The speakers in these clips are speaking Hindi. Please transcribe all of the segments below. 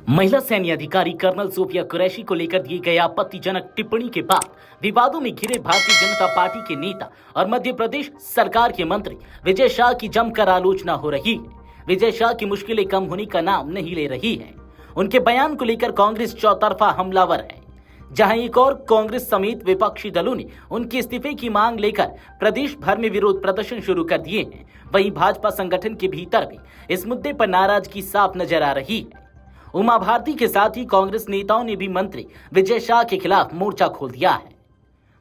महिला सैन्य अधिकारी कर्नल सोफिया कुरैशी को लेकर दिए गए आपत्तिजनक टिप्पणी के बाद विवादों में घिरे भारतीय जनता पार्टी के नेता और मध्य प्रदेश सरकार के मंत्री विजय शाह की जमकर आलोचना हो रही है। विजय शाह की मुश्किलें कम होने का नाम नहीं ले रही है। उनके बयान को लेकर कांग्रेस चौतरफा हमलावर है। जहां एक और कांग्रेस समेत विपक्षी दलों ने उनके इस्तीफे की मांग लेकर प्रदेश भर में विरोध प्रदर्शन शुरू कर दिए हैं, वहीं भाजपा संगठन के भीतर भी इस मुद्दे पर नाराजगी साफ नजर आ रही है। उमा भारती के साथ ही कांग्रेस नेताओं ने भी मंत्री विजय शाह के खिलाफ मोर्चा खोल दिया है।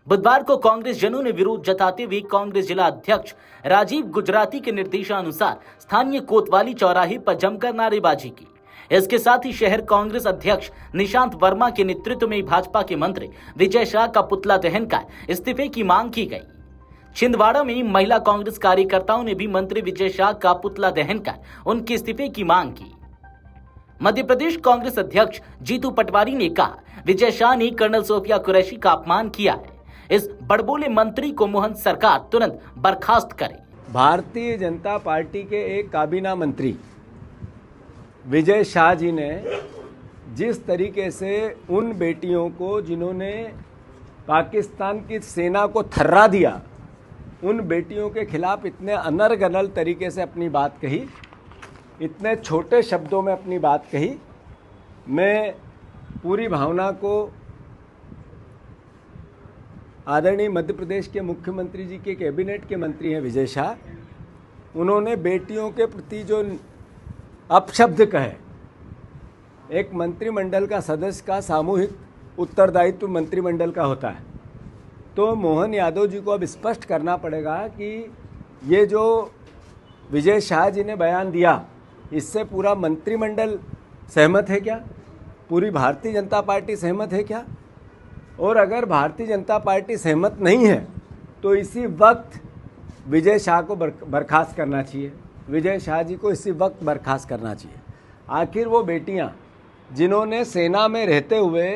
बुधवार को कांग्रेस जनों ने विरोध जताते हुए कांग्रेस जिला अध्यक्ष राजीव गुजराती के निर्देशानुसार स्थानीय कोतवाली चौराहे पर जमकर नारेबाजी की। इसके साथ ही शहर कांग्रेस अध्यक्ष निशांत वर्मा के नेतृत्व में भाजपा के मंत्री विजय शाह का पुतला दहन कर इस्तीफे की मांग की गई। छिंदवाड़ा में महिला कांग्रेस कार्यकर्ताओं ने भी मंत्री विजय शाह का पुतला दहन कर उनके इस्तीफे की मांग की। मध्य प्रदेश कांग्रेस अध्यक्ष जीतू पटवारी ने कहा, विजय शाह ने कर्नल सोफिया कुरैशी का अपमान किया है। इस बड़बोले मंत्री को मोहन सरकार तुरंत बर्खास्त करे। भारतीय जनता पार्टी के एक काबीना मंत्री विजय शाह जी ने जिस तरीके से उन बेटियों को जिन्होंने पाकिस्तान की सेना को थर्रा दिया, उन बेटियों के खिलाफ इतने अनर्गल तरीके से अपनी बात कही, इतने छोटे शब्दों में अपनी बात कही, मैं पूरी भावना को आदरणीय मध्य प्रदेश के मुख्यमंत्री जी के कैबिनेट के मंत्री हैं विजय शाह, उन्होंने बेटियों के प्रति जो अपशब्द कहे, एक मंत्रिमंडल का सदस्य का सामूहिक उत्तरदायित्व मंत्रिमंडल का होता है, तो मोहन यादव जी को अब स्पष्ट करना पड़ेगा कि ये जो विजय शाह जी ने बयान दिया, इससे पूरा मंत्रिमंडल सहमत है क्या? पूरी भारतीय जनता पार्टी सहमत है क्या? और अगर भारतीय जनता पार्टी सहमत नहीं है तो इसी वक्त विजय शाह को बर्खास्त करना चाहिए। विजय शाह जी को इसी वक्त बर्खास्त करना चाहिए। आखिर वो बेटियां जिन्होंने सेना में रहते हुए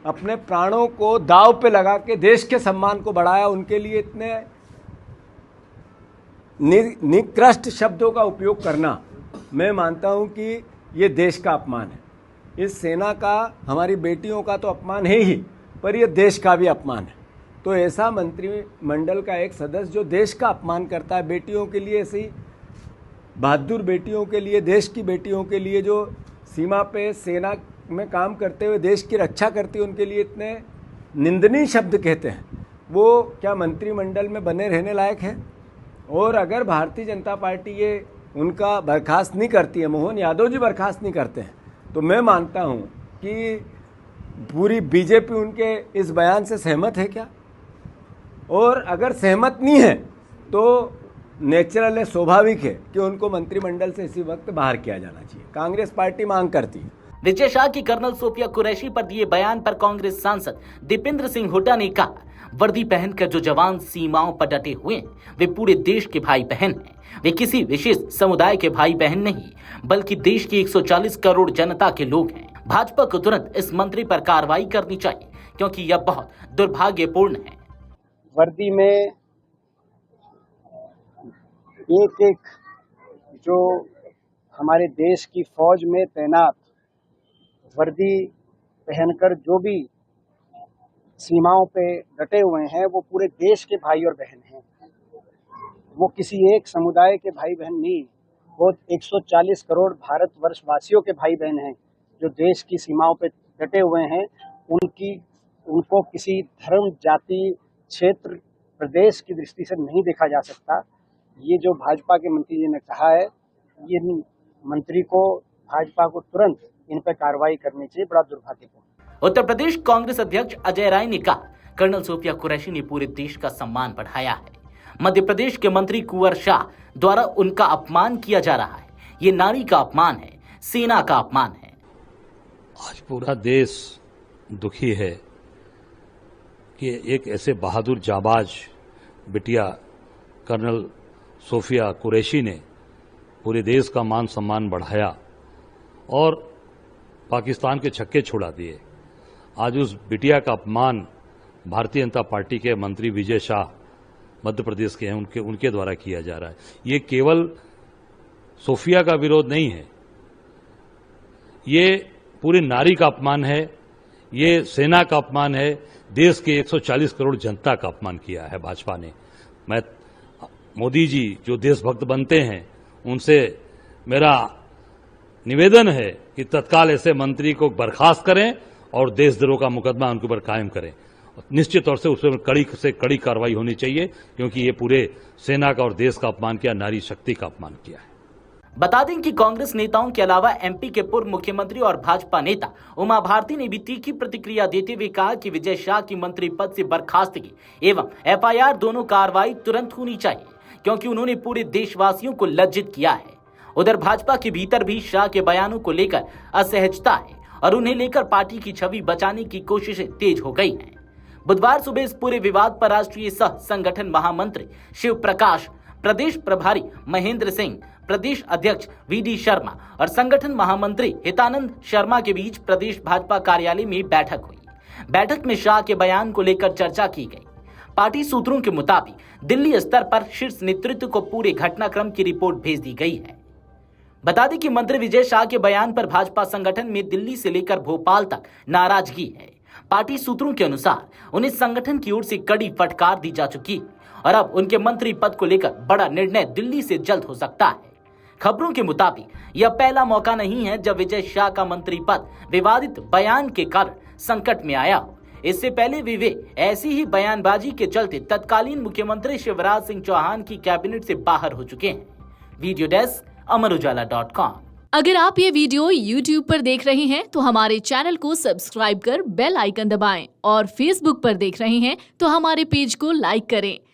अपने प्राणों को दांव पे लगा के देश के सम्मान को बढ़ाया, उनके लिए इतने निकृष्ट शब्दों का उपयोग करना, मैं मानता हूं कि ये देश का अपमान है। इस सेना का, हमारी बेटियों का तो अपमान है ही, पर यह देश का भी अपमान है। तो ऐसा मंत्रिमंडल का एक सदस्य जो देश का अपमान करता है, बेटियों के लिए, ऐसी बहादुर बेटियों के लिए, देश की बेटियों के लिए जो सीमा पे सेना में काम करते हुए देश की रक्षा करती है, उनके लिए इतने निंदनीय शब्द कहते हैं, वो क्या मंत्रिमंडल में बने रहने लायक है? और अगर भारतीय जनता पार्टी ये उनका बर्खास्त नहीं करती है, मोहन यादव जी बर्खास्त नहीं करते हैं, तो मैं मानता हूं कि पूरी बीजेपी उनके इस बयान से सहमत है क्या? और अगर सहमत नहीं है तो नेचुरल है, स्वाभाविक है कि उनको मंत्रिमंडल से इसी वक्त बाहर किया जाना चाहिए। कांग्रेस पार्टी मांग करती है। विजय शाह की कर्नल सोफिया कुरैशी पर दिए बयान पर कांग्रेस सांसद दीपेंद्र सिंह हुड्डा ने कहा, वर्दी पहनकर जो जवान सीमाओं पर डटे हुए हैं, वे पूरे देश के भाई बहन हैं। वे किसी विशेष समुदाय के भाई बहन नहीं, बल्कि देश की 140 करोड़ जनता के लोग हैं। भाजपा को तुरंत इस मंत्री पर कार्रवाई करनी चाहिए, क्योंकि यह बहुत दुर्भाग्यपूर्ण है। वर्दी में एक जो हमारे देश की फौज में तैनात वर्दी पहनकर जो भी सीमाओं पे डटे हुए हैं, वो पूरे देश के भाई और बहन हैं। वो किसी एक समुदाय के भाई बहन नहीं, वो 140 करोड़ भारतवर्ष वासियों के भाई बहन हैं जो देश की सीमाओं पे डटे हुए हैं। उनको किसी धर्म, जाति, क्षेत्र, प्रदेश की दृष्टि से नहीं देखा जा सकता। ये जो भाजपा के मंत्री जी ने कहा है, ये मंत्री को, भाजपा को तुरंत इन पर कार्रवाई करनी चाहिए। बड़ा दुर्भाग्यपूर्ण। उत्तर प्रदेश कांग्रेस अध्यक्ष अजय राय ने कहा, कर्नल सोफिया कुरैशी ने पूरे देश का सम्मान बढ़ाया है। मध्य प्रदेश के मंत्री कुंवर शाह द्वारा उनका अपमान किया जा रहा है। ये नारी का अपमान है, सेना का अपमान है। आज पूरा देश दुखी है कि एक ऐसे बहादुर जाबाज बिटिया कर्नल सोफिया कुरैशी ने पूरे देश का मान सम्मान बढ़ाया और पाकिस्तान के छक्के छुड़ा दिए। आज उस बिटिया का अपमान भारतीय जनता पार्टी के मंत्री विजय शाह मध्य प्रदेश के हैं, उनके द्वारा किया जा रहा है। ये केवल सोफिया का विरोध नहीं है, ये पूरी नारी का अपमान है, ये सेना का अपमान है, देश के 140 करोड़ जनता का अपमान किया है भाजपा ने। मैं मोदी जी जो देशभक्त बनते हैं उनसे मेरा निवेदन है कि तत्काल ऐसे मंत्री को बर्खास्त करें और देशद्रोह का मुकदमा उनके ऊपर कायम करें। निश्चित तौर से उस पर कड़ी से कड़ी कार्रवाई होनी चाहिए, क्योंकि ये पूरे सेना का और देश का अपमान किया, नारी शक्ति का अपमान किया है। बता दें कि कांग्रेस नेताओं के अलावा एमपी के पूर्व मुख्यमंत्री और भाजपा नेता उमा भारती ने भी तीखी प्रतिक्रिया देते हुए कहा कि विजय शाह की मंत्री पद से बर्खास्तगी एवं एफआईआर दोनों कार्रवाई तुरंत होनी चाहिए, क्योंकि उन्होंने पूरे देशवासियों को लज्जित किया है। उधर भाजपा के भीतर भी शाह के बयानों को लेकर असहजता है और उन्हें लेकर पार्टी की छवि बचाने की कोशिशें तेज हो गई हैं। बुधवार सुबह इस पूरे विवाद पर राष्ट्रीय सह संगठन महामंत्री शिव प्रकाश, प्रदेश प्रभारी महेंद्र सिंह, प्रदेश अध्यक्ष वीडी शर्मा और संगठन महामंत्री हितानंद शर्मा के बीच प्रदेश भाजपा कार्यालय में बैठक हुई। बैठक में शाह के बयान को लेकर चर्चा की गई। पार्टी सूत्रों के मुताबिक दिल्ली स्तर पर शीर्ष नेतृत्व को पूरे घटनाक्रम की रिपोर्ट भेज दी गई है। बता दें कि मंत्री विजय शाह के बयान पर भाजपा संगठन में दिल्ली से लेकर भोपाल तक नाराजगी है। पार्टी सूत्रों के अनुसार उन्हें संगठन की ओर से कड़ी फटकार दी जा चुकी है और अब उनके मंत्री पद को लेकर बड़ा निर्णय दिल्ली से जल्द हो सकता है। खबरों के मुताबिक यह पहला मौका नहीं है जब विजय शाह का मंत्री पद विवादित बयान के कारण संकट में आया हो। इससे पहले भी वे ऐसी ही बयानबाजी के चलते तत्कालीन मुख्यमंत्री शिवराज सिंह चौहान की कैबिनेट से बाहर हो चुके हैं। वीडियो डेस्क अमरउजाला.com। अगर आप ये वीडियो YouTube पर देख रहे हैं तो हमारे चैनल को सब्सक्राइब कर बेल आइकन दबाएं और Facebook पर देख रहे हैं तो हमारे पेज को लाइक करें।